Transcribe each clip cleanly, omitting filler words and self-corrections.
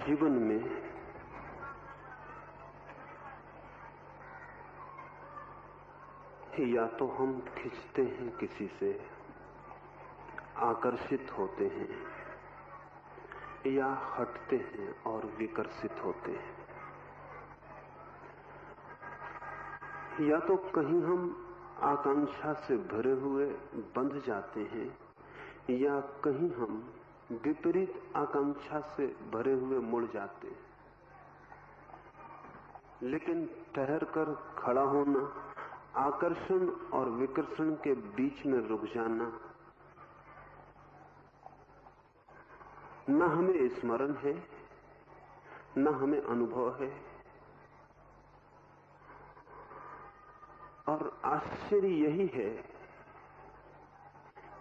जीवन में या तो हम खिंचते हैं किसी से, आकर्षित होते हैं, या हटते हैं और विकर्षित होते हैं। या तो कहीं हम आकांक्षा से भरे हुए बंध जाते हैं, या कहीं हम विपरीत आकांक्षा से भरे हुए मुड़ जाते हैं। लेकिन ठहर कर खड़ा होना, आकर्षण और विकर्षण के बीच में रुक जाना, न हमें स्मरण है, न हमें अनुभव है। और आश्चर्य यही है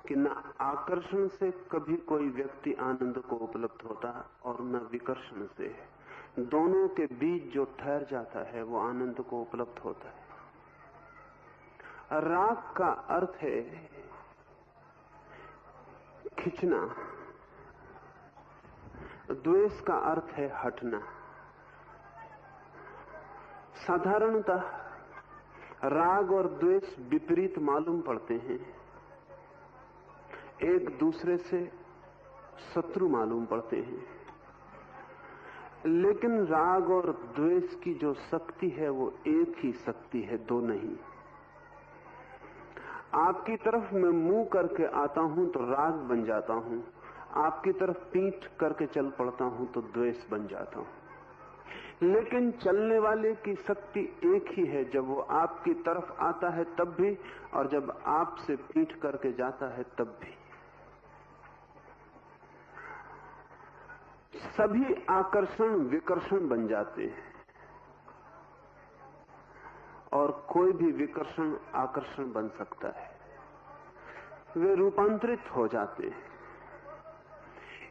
कि न आकर्षण से कभी कोई व्यक्ति आनंद को उपलब्ध होता और न विकर्षण से। दोनों के बीच जो ठहर जाता है वो आनंद को उपलब्ध होता है। राग का अर्थ है खिंचना, द्वेष का अर्थ है हटना। साधारणतः राग और द्वेष विपरीत मालूम पड़ते हैं, एक दूसरे से शत्रु मालूम पड़ते हैं। लेकिन राग और द्वेष की जो शक्ति है वो एक ही शक्ति है, दो नहीं। आपकी तरफ मैं मुंह करके आता हूं तो राग बन जाता हूं, आपकी तरफ पीठ करके चल पड़ता हूं तो द्वेष बन जाता हूं। लेकिन चलने वाले की शक्ति एक ही है, जब वो आपकी तरफ आता है तब भी, और जब आपसे पीठ करके जाता है तब भी। सभी आकर्षण विकर्षण बन जाते हैं और कोई भी विकर्षण आकर्षण बन सकता है। वे रूपांतरित हो जाते हैं।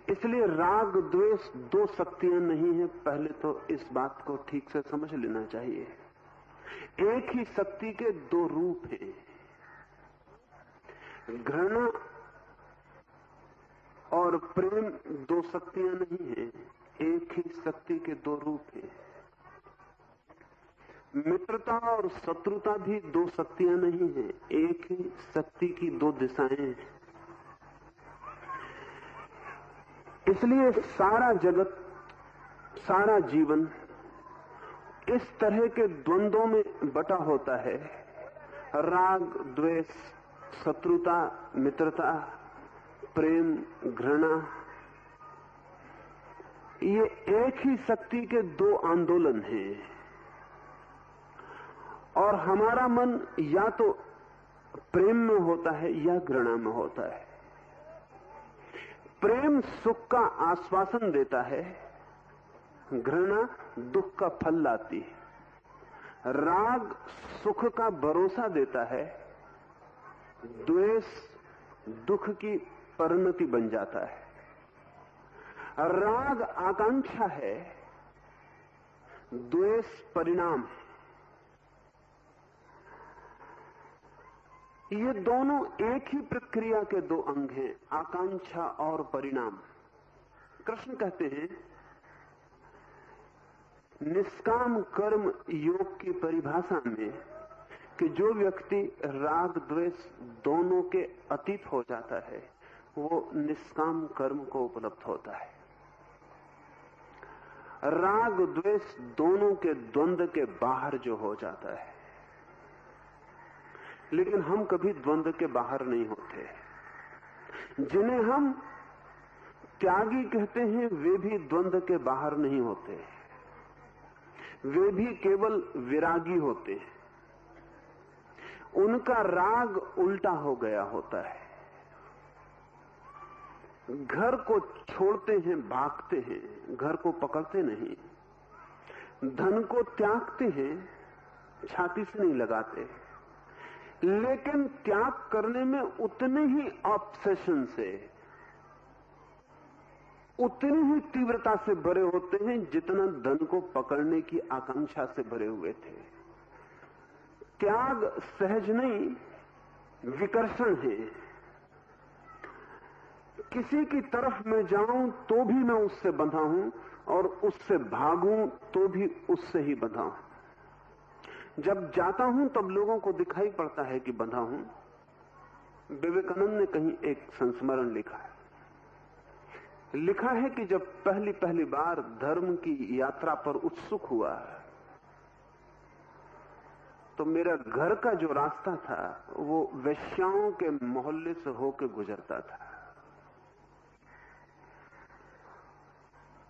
इसलिए राग द्वेष दो शक्तियां नहीं है, पहले तो इस बात को ठीक से समझ लेना चाहिए। एक ही शक्ति के दो रूप हैं। घृणा और प्रेम दो शक्तियां नहीं है, एक ही शक्ति के दो रूप हैं। मित्रता और शत्रुता भी दो शक्तियां नहीं है, एक ही शक्ति की दो दिशाएं हैं। इसलिए सारा जगत, सारा जीवन इस तरह के द्वंद्वों में बटा होता है। राग द्वेष, शत्रुता मित्रता, प्रेम घृणा, ये एक ही शक्ति के दो आंदोलन हैं। और हमारा मन या तो प्रेम में होता है या घृणा में होता है। प्रेम सुख का आश्वासन देता है, घृणा दुख का फल लाती है। राग सुख का भरोसा देता है, द्वेष दुख की परिणति बन जाता है। राग आकांक्षा है, द्वेष परिणाम है। ये दोनों एक ही प्रक्रिया के दो अंग हैं, आकांक्षा और परिणाम। कृष्ण कहते हैं निष्काम कर्म योग की परिभाषा में कि जो व्यक्ति राग द्वेष दोनों के अतीत हो जाता है वो निष्काम कर्म को उपलब्ध होता है। राग द्वेष दोनों के द्वंद्व के बाहर जो हो जाता है, लेकिन हम कभी द्वंद्व के बाहर नहीं होते। जिन्हें हम त्यागी कहते हैं वे भी द्वंद्व के बाहर नहीं होते, वे भी केवल विरागी होते हैं। उनका राग उल्टा हो गया होता है। घर को छोड़ते हैं, भागते हैं, घर को पकड़ते नहीं। धन को त्यागते हैं, छाती से नहीं लगाते। लेकिन त्याग करने में उतने ही ऑब्सेशन से, उतनी ही तीव्रता से भरे होते हैं जितना धन को पकड़ने की आकांक्षा से भरे हुए थे। त्याग सहज नहीं, विकर्षण है। किसी की तरफ मैं जाऊं तो भी मैं उससे बंधा हूं, और उससे भागूं तो भी उससे ही बंधा हूं। जब जाता हूं तब लोगों को दिखाई पड़ता है कि बंधा हूं। विवेकानंद ने कहीं एक संस्मरण लिखा है कि जब पहली पहली बार धर्म की यात्रा पर उत्सुक हुआ तो मेरा घर का जो रास्ता था वो वेश्याओं के मोहल्ले से होकर गुजरता था।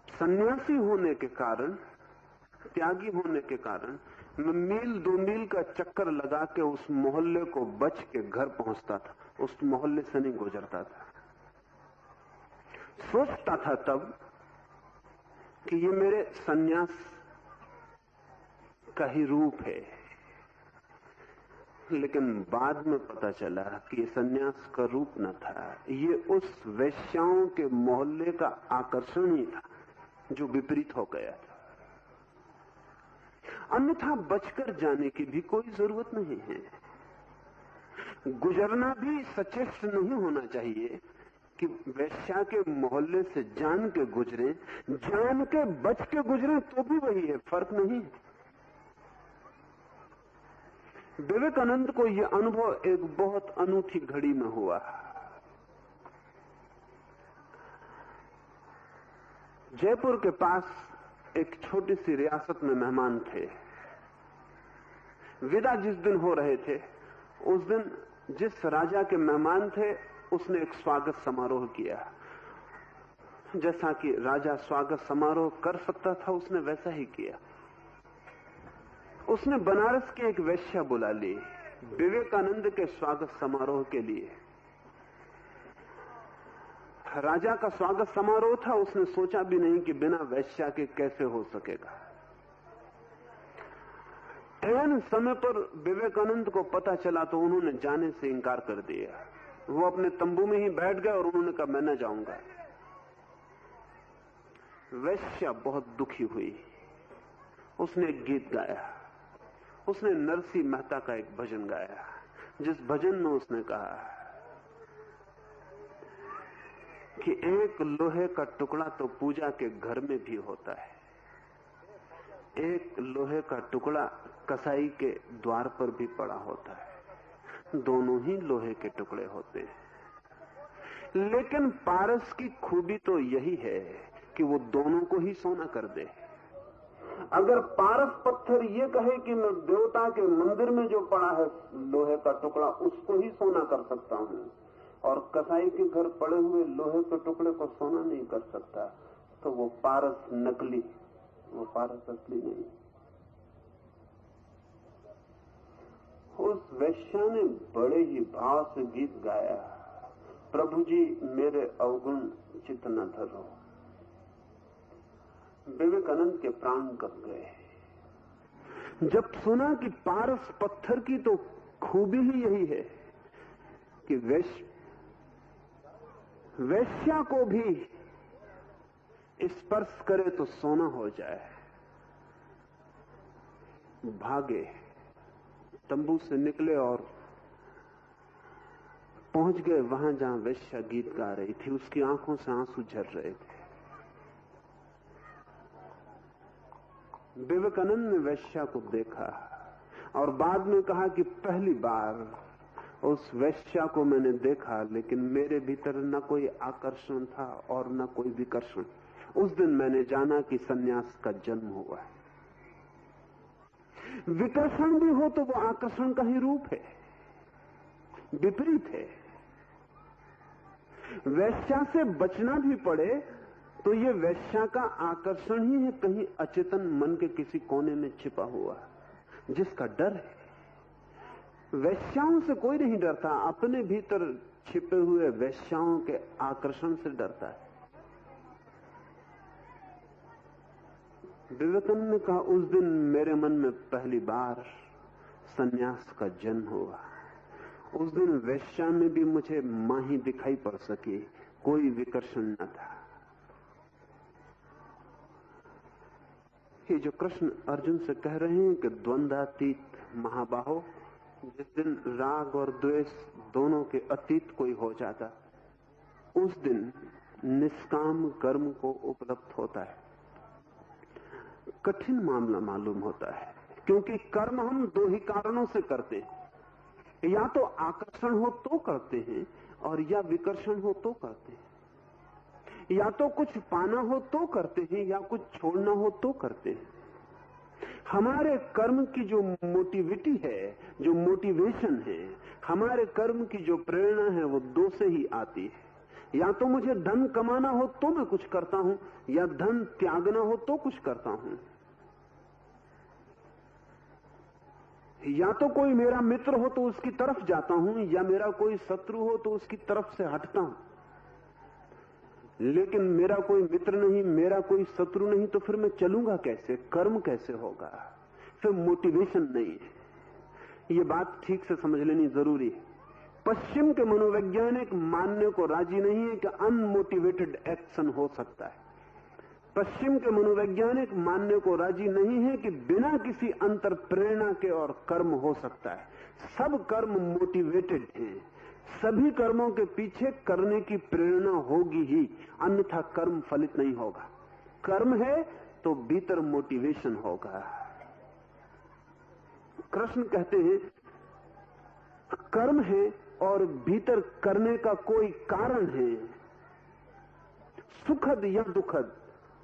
सन्यासी होने के कारण, त्यागी होने के कारण मैं मील 2 मील का चक्कर लगा के उस मोहल्ले को बच के घर पहुंचता था, उस मोहल्ले से नहीं गुजरता था। सोचता था तब कि ये मेरे सन्यास का ही रूप है, लेकिन बाद में पता चला कि ये सन्यास का रूप न था, ये उस वेश्याओं के मोहल्ले का आकर्षण ही था जो विपरीत हो गया था। अन्यथा बचकर जाने की भी कोई जरूरत नहीं है। गुजरना भी सचेष्ट नहीं होना चाहिए कि वेश्या के मोहल्ले से जान के गुजरे, जान के बच के गुजरे तो भी वही है, फर्क नहीं है। विवेकानंद को यह अनुभव एक बहुत अनूठी घड़ी में हुआ। जयपुर के पास एक छोटी सी रियासत में मेहमान थे। विदा जिस दिन हो रहे थे उस दिन जिस राजा के मेहमान थे उसने एक स्वागत समारोह किया। जैसा कि राजा स्वागत समारोह कर सकता था उसने वैसा ही किया। उसने बनारस की एक वेश्या बुला ली विवेकानंद के स्वागत समारोह के लिए। राजा का स्वागत समारोह था, उसने सोचा भी नहीं कि बिना वेश्या के कैसे हो सकेगा। ऐन समय पर विवेकानंद को पता चला तो उन्होंने जाने से इनकार कर दिया। वो अपने तंबू में ही बैठ गए और उन्होंने कहा मैं न जाऊंगा। वेश्या बहुत दुखी हुई, उसने एक गीत गाया। उसने नरसिंह मेहता का एक भजन गाया, जिस भजन में उसने कहा कि एक लोहे का टुकड़ा तो पूजा के घर में भी होता है, एक लोहे का टुकड़ा कसाई के द्वार पर भी पड़ा होता है। दोनों ही लोहे के टुकड़े होते हैं, लेकिन पारस की खूबी तो यही है कि वो दोनों को ही सोना कर दे। अगर पारस पत्थर ये कहे कि मैं देवता के मंदिर में जो पड़ा है लोहे का टुकड़ा उसको ही सोना कर सकता हूं, और कसाई के घर पड़े हुए लोहे के टुकड़े को सोना नहीं कर सकता, तो वो पारस नकली, वो पारस असली नहीं। उस वेश्या ने बड़े ही भाव से गीत गाया, प्रभु जी मेरे अवगुण चित्त न धरो। विवेकानंद के प्राण कप गए जब सुना कि पारस पत्थर की तो खूबी ही यही है कि वेश्या को भी स्पर्श करे तो सोना हो जाए। भागे, तंबू से निकले और पहुंच गए वहां जहां वेश्या गीत गा रही थी। उसकी आंखों से आंसू झर रहे थे। विवेकानंद ने वेश्या को देखा और बाद में कहा कि पहली बार उस वेश्या को मैंने देखा, लेकिन मेरे भीतर न कोई आकर्षण था और न कोई विकर्षण। उस दिन मैंने जाना कि सन्यास का जन्म हुआ है। विकर्षण भी हो तो वो आकर्षण का ही रूप है, विपरीत है। वेश्या से बचना भी पड़े तो ये वेश्या का आकर्षण ही है, कहीं अचेतन मन के किसी कोने में छिपा हुआ, जिसका डर है। वेश्याओं से कोई नहीं डरता, अपने भीतर छिपे हुए वेश्याओं के आकर्षण से डरता है। विवेकानंद ने कहा उस दिन मेरे मन में पहली बार सन्यास का जन्म हुआ। उस दिन वेश्या में भी मुझे मां ही दिखाई पड़ सकी, कोई विकर्षण न था। ये जो कृष्ण अर्जुन से कह रहे हैं कि द्वंद्वातीत महाबाहो, जिस दिन राग और द्वेष दोनों के अतीत कोई हो जाता, उस दिन निष्काम कर्म को उपलब्ध होता है। कठिन मामला मालूम होता है, क्योंकि कर्म हम दो ही कारणों से करते हैं, या तो आकर्षण हो तो करते हैं और या विकर्षण हो तो करते हैं, या तो कुछ पाना हो तो करते हैं या कुछ छोड़ना हो तो करते हैं। हमारे कर्म की जो मोटिविटी है, जो मोटिवेशन है, हमारे कर्म की जो प्रेरणा है, वो दो से ही आती है। या तो मुझे धन कमाना हो तो मैं कुछ करता हूं, या धन त्यागना हो तो कुछ करता हूं। या तो कोई मेरा मित्र हो तो उसकी तरफ जाता हूं, या मेरा कोई शत्रु हो तो उसकी तरफ से हटता हूं। लेकिन मेरा कोई मित्र नहीं, मेरा कोई शत्रु नहीं, तो फिर मैं चलूंगा कैसे? कर्म कैसे होगा? फिर मोटिवेशन नहीं है। ये बात ठीक से समझ लेनी जरूरी है। पश्चिम के मनोवैज्ञानिक मानने को राजी नहीं है कि अनमोटिवेटेड एक्शन हो सकता है। पश्चिम के मनोवैज्ञानिक मानने को राजी नहीं है कि बिना किसी अंतर प्रेरणा के और कर्म हो सकता है। सब कर्म मोटिवेटेड हैं। सभी कर्मों के पीछे करने की प्रेरणा होगी ही, अन्यथा कर्म फलित नहीं होगा। कर्म है तो भीतर मोटिवेशन होगा। कृष्ण कहते हैं कर्म है और भीतर करने का कोई कारण है, सुखद या दुखद,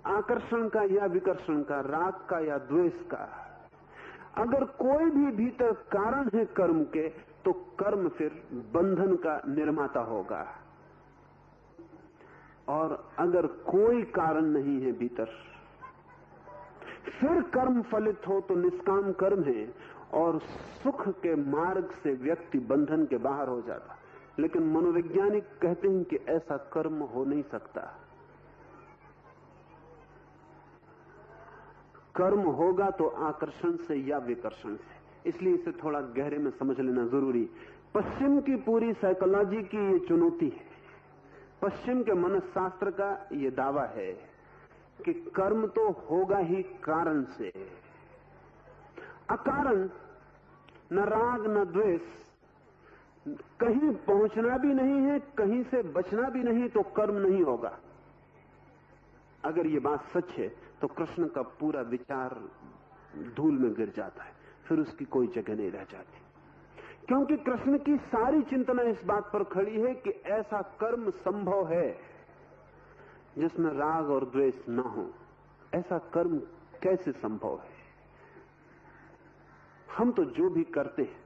आकर्षण का या विकर्षण का, राग का या द्वेष का। अगर कोई भी भीतर कारण है कर्म के, तो कर्म फिर बंधन का निर्माता होगा। और अगर कोई कारण नहीं है भीतर, फिर कर्म फलित हो तो निष्काम कर्म है और सुख के मार्ग से व्यक्ति बंधन के बाहर हो जाता। लेकिन मनोवैज्ञानिक कहते हैं कि ऐसा कर्म हो नहीं सकता। कर्म होगा तो आकर्षण से या विकर्षण से। इसलिए इसे थोड़ा गहरे में समझ लेना जरूरी। पश्चिम की पूरी साइकोलॉजी की ये चुनौती है, पश्चिम के मनस्शास्त्र का ये दावा है कि कर्म तो होगा ही कारण से। अकारण न राग न द्वेष, कहीं पहुंचना भी नहीं है, कहीं से बचना भी नहीं, तो कर्म नहीं होगा। अगर ये बात सच है तो कृष्ण का पूरा विचार धूल में गिर जाता है, फिर उसकी कोई जगह नहीं रह जाती। क्योंकि कृष्ण की सारी चिंतना इस बात पर खड़ी है कि ऐसा कर्म संभव है जिसमें राग और द्वेष न हो। ऐसा कर्म कैसे संभव है? हम तो जो भी करते हैं,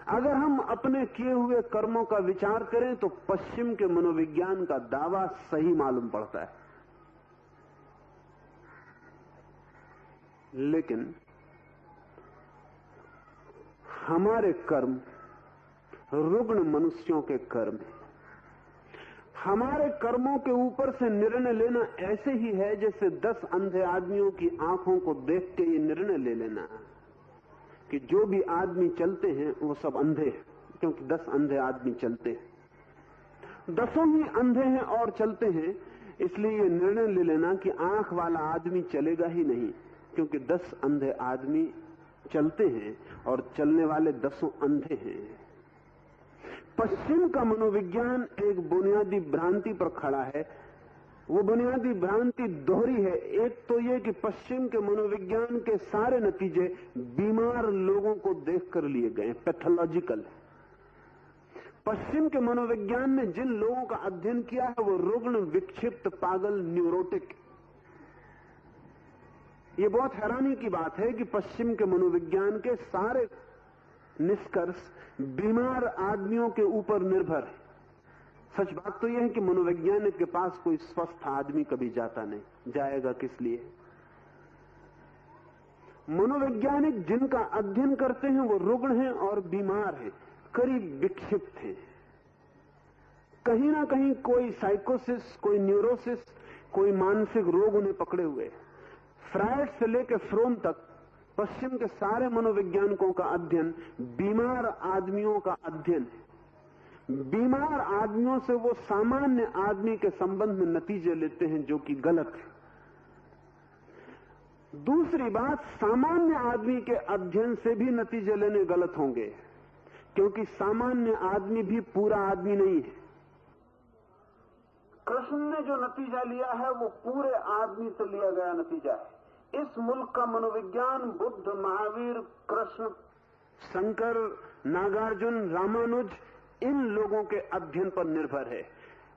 अगर हम अपने किए हुए कर्मों का विचार करें तो पश्चिम के मनोविज्ञान का दावा सही मालूम पड़ता है। लेकिन हमारे कर्म रुग्ण मनुष्यों के कर्म हैं। हमारे कर्मों के ऊपर से निर्णय लेना ऐसे ही है जैसे 10 अंधे आदमियों की आंखों को देख के ये निर्णय ले लेना कि जो भी आदमी चलते हैं वो सब अंधे हैं, क्योंकि 10 अंधे आदमी चलते हैं। 10 ही अंधे हैं और चलते हैं, इसलिए ये निर्णय ले लेना कि आंख वाला आदमी चलेगा ही नहीं, क्योंकि 10 अंधे आदमी चलते हैं और चलने वाले 10 अंधे हैं। पश्चिम का मनोविज्ञान एक बुनियादी भ्रांति पर खड़ा है। वो बुनियादी भ्रांति दोहरी है। एक तो ये कि पश्चिम के मनोविज्ञान के सारे नतीजे बीमार लोगों को देखकर लिए गए, पैथोलॉजिकल। पश्चिम के मनोविज्ञान ने जिन लोगों का अध्ययन किया है वो रुग्ण, विक्षिप्त, पागल, न्यूरोटिक। ये बहुत हैरानी की बात है कि पश्चिम के मनोविज्ञान के सारे निष्कर्ष बीमार आदमियों के ऊपर निर्भर है। सच बात तो यह है कि मनोवैज्ञानिक के पास कोई स्वस्थ आदमी कभी जाता नहीं, जाएगा किस लिए? मनोवैज्ञानिक जिनका अध्ययन करते हैं वो रुग्ण हैं और बीमार हैं, करीब विक्षिप्त हैं। कहीं ना कहीं कोई साइकोसिस, कोई न्यूरोसिस, कोई मानसिक रोग उन्हें पकड़े हुए। फ्रायड से लेकर फ्रोम तक पश्चिम के सारे मनोवैज्ञानिकों का अध्ययन बीमार आदमियों का अध्ययन है। बीमार आदमियों से वो सामान्य आदमी के संबंध में नतीजे लेते हैं जो कि गलत है। दूसरी बात, सामान्य आदमी के अध्ययन से भी नतीजे लेने गलत होंगे, क्योंकि सामान्य आदमी भी पूरा आदमी नहीं है। कृष्ण ने जो नतीजा लिया है वो पूरे आदमी से लिया गया नतीजा है। इस मुल्क का मनोविज्ञान बुद्ध, महावीर, कृष्ण, शंकर, नागार्जुन, रामानुज, इन लोगों के अध्ययन पर निर्भर है।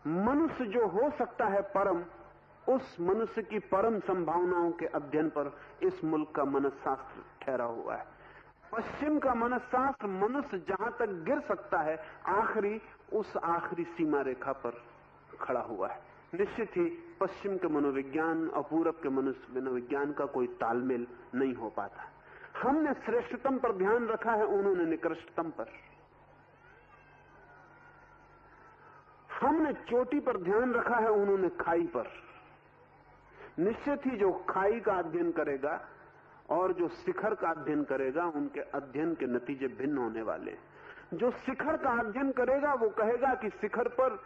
मनुष्य जो हो सकता है परम, उस मनुष्य की परम संभावनाओं के अध्ययन पर इस मुल्क का मनस्शास्त्र ठहरा हुआ है। पश्चिम का मनस्शास्त्र मनुष्य जहां तक गिर सकता है आखिरी, उस आखिरी सीमा रेखा पर खड़ा हुआ है। निश्चित ही पश्चिम के मनोविज्ञान और पूरब के मनोविज्ञान का कोई तालमेल नहीं हो पाता। हमने श्रेष्ठतम पर ध्यान रखा है, उन्होंने निकृष्टतम पर। हमने चोटी पर ध्यान रखा है, उन्होंने खाई पर। निश्चित ही जो खाई का अध्ययन करेगा और जो शिखर का अध्ययन करेगा, उनके अध्ययन के नतीजे भिन्न होने वाले हैं। जो शिखर का अध्ययन करेगा वो कहेगा कि शिखर पर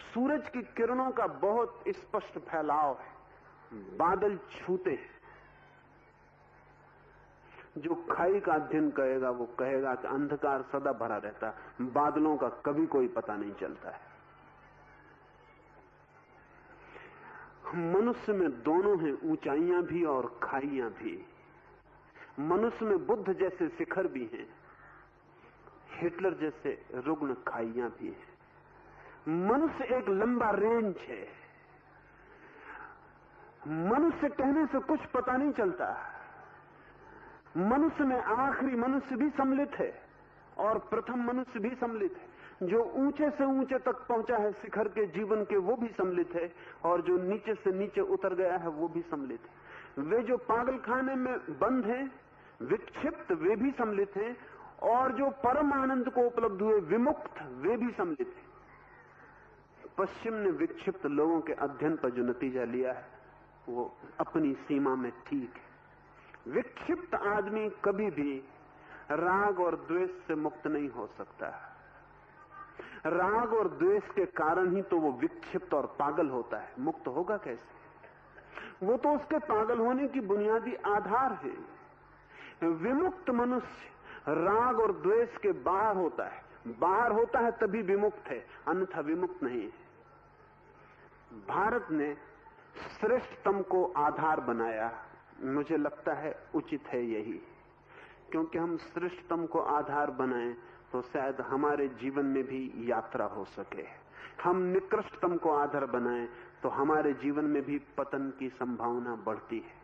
सूरज की किरणों का बहुत स्पष्ट फैलाव है, बादल छूते हैं। जो खाई का अध्ययन करेगा वो कहेगा कि अंधकार सदा भरा रहता, बादलों का कभी कोई पता नहीं चलता है। मनुष्य में दोनों हैं, ऊंचाइयां भी और खाइयां भी। मनुष्य में बुद्ध जैसे शिखर भी हैं, हिटलर जैसे रुग्ण खाइयां भी हैं। मनुष्य एक लंबा रेंज है। मनुष्य कहने से कुछ पता नहीं चलता। मनुष्य में आखिरी मनुष्य भी सम्मिलित है और प्रथम मनुष्य भी सम्मिलित है। जो ऊंचे से ऊंचे तक पहुंचा है शिखर के जीवन के, वो भी सम्मिलित है, और जो नीचे से नीचे उतर गया है वो भी सम्मिलित है। वे जो पागलखाने में बंद हैं, विक्षिप्त, वे भी सम्मिलित हैं, और जो परम आनंद को उपलब्ध हुए विमुक्त, वे भी सम्मिलित हैं। पश्चिम ने विक्षिप्त लोगों के अध्ययन पर जो नतीजा लिया है वो अपनी सीमा में ठीक है। विक्षिप्त आदमी कभी भी राग और द्वेष से मुक्त नहीं हो सकता। राग और द्वेष के कारण ही तो वो विक्षिप्त और पागल होता है। मुक्त होगा कैसे? वो तो उसके पागल होने की बुनियादी आधार है। विमुक्त मनुष्य राग और द्वेष के बाहर होता है। बाहर होता है तभी विमुक्त है, अन्यथा विमुक्त नहीं है। भारत ने श्रेष्ठतम को आधार बनाया, मुझे लगता है उचित है यही, क्योंकि हम श्रेष्ठतम को आधार बनाएं तो शायद हमारे जीवन में भी यात्रा हो सके। हम निकृष्टतम को आधार बनाएं तो हमारे जीवन में भी पतन की संभावना बढ़ती है।